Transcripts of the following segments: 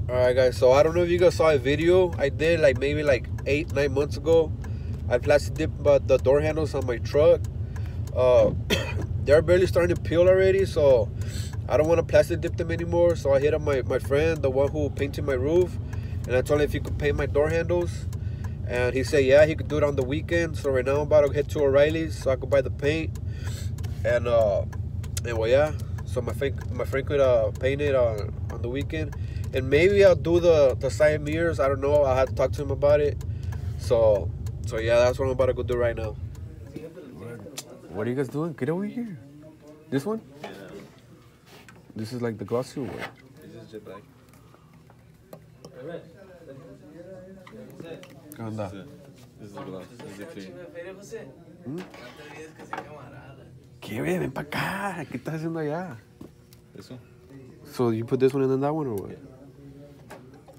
Alright guys, so I don't know if you guys saw a video I did like maybe like 8-9 months ago. I plastic dipped the door handles on my truck. They're barely starting to peel already, so I don't want to plastic dip them anymore. So I hit up my friend, the one who painted my roof, and I told him if he could paint my door handles. And he said yeah, he could do it on the weekend. So right now I'm about to head to O'Reilly's so I could buy the paint. And well yeah, so my friend could paint it on the weekend. And maybe I'll do the side mirrors. I don't know. I'll have to talk to him about it. So yeah, that's what I'm about to go do right now. What are you guys doing? Get over here. This one? Yeah. This is like the glossy one. This is jet black. ¿Qué onda? This is the gloss. This is the clear. ¿Qué? Ven para acá. ¿Qué estás haciendo allá? This one? So you put this one and then that one or what? Yeah.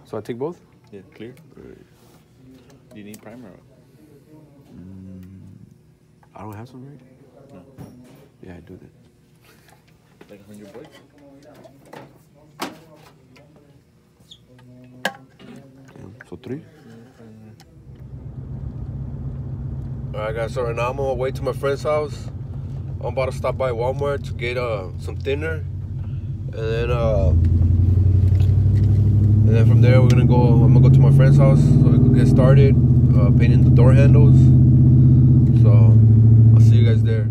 So I take both? Yeah, clear. Do you need primer? I don't have some right. No. Yeah, I do that. Like 100 bucks? Yeah, so 3. Alright guys, so right now I'm on my way to my friend's house. I'm about to stop by Walmart to get some thinner. And then from there I'm gonna go to my friend's house so we can get started painting the door handles. So I'll see you guys there.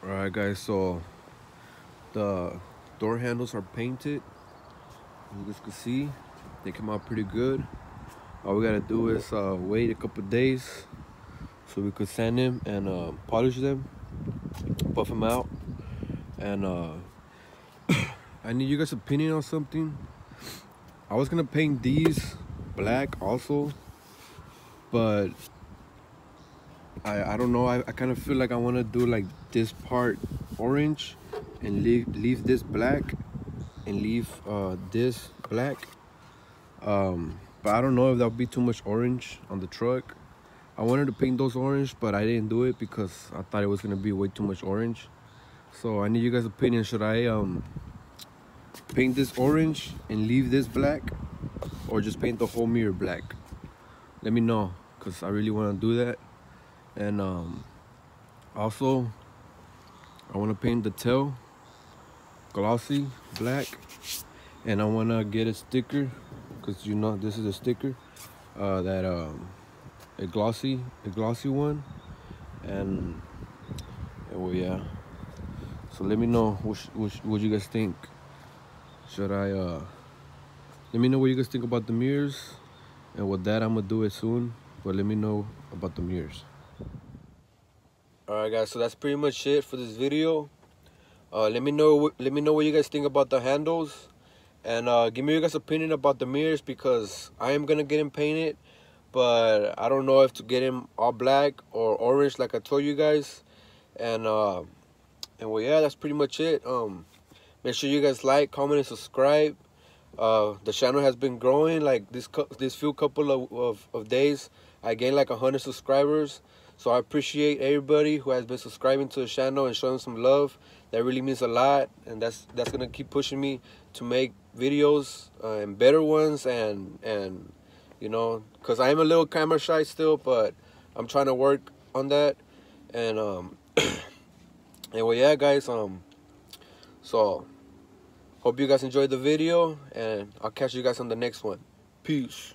Alright guys, so the door handles are painted. As you guys can see, they come out pretty good. All we gotta do is wait a couple days so we could sand them and polish them, buff them out. And I need you guys' opinion on something. I was gonna paint these black also, but I don't know. I kind of feel like I want to do like this part orange and leave this black and leave this black. But I don't know if that'll be too much orange on the truck. I wanted to paint those orange, but I didn't do it because I thought it was gonna be way too much orange. So I need you guys' opinion. Should I paint this orange and leave this black, or just paint the whole mirror black? Let me know, because I really want to do that. And also I want to paint the tail glossy black, and I want to get a sticker, because you know this is a sticker that a glossy one. And well, yeah, so let me know what you guys think. Should I let me know what you guys think about the mirrors, and with that I'm gonna do it soon, but let me know about the mirrors. Alright guys, so that's pretty much it for this video. Let me know what you guys think about the handles, and give me your guys' opinion about the mirrors, because I am gonna get them painted, but I don't know if to get them all black or orange like I told you guys. And well, yeah, that's pretty much it. Make sure you guys like, comment, and subscribe. The channel has been growing. Like this few couple of days, I gained like 100 subscribers. So I appreciate everybody who has been subscribing to the channel and showing some love. That really means a lot, and that's gonna keep pushing me to make videos and better ones. And you know, cause I am a little camera shy still, but I'm trying to work on that. And and well, yeah, guys. So hope you guys enjoyed the video, and I'll catch you guys on the next one. Peace.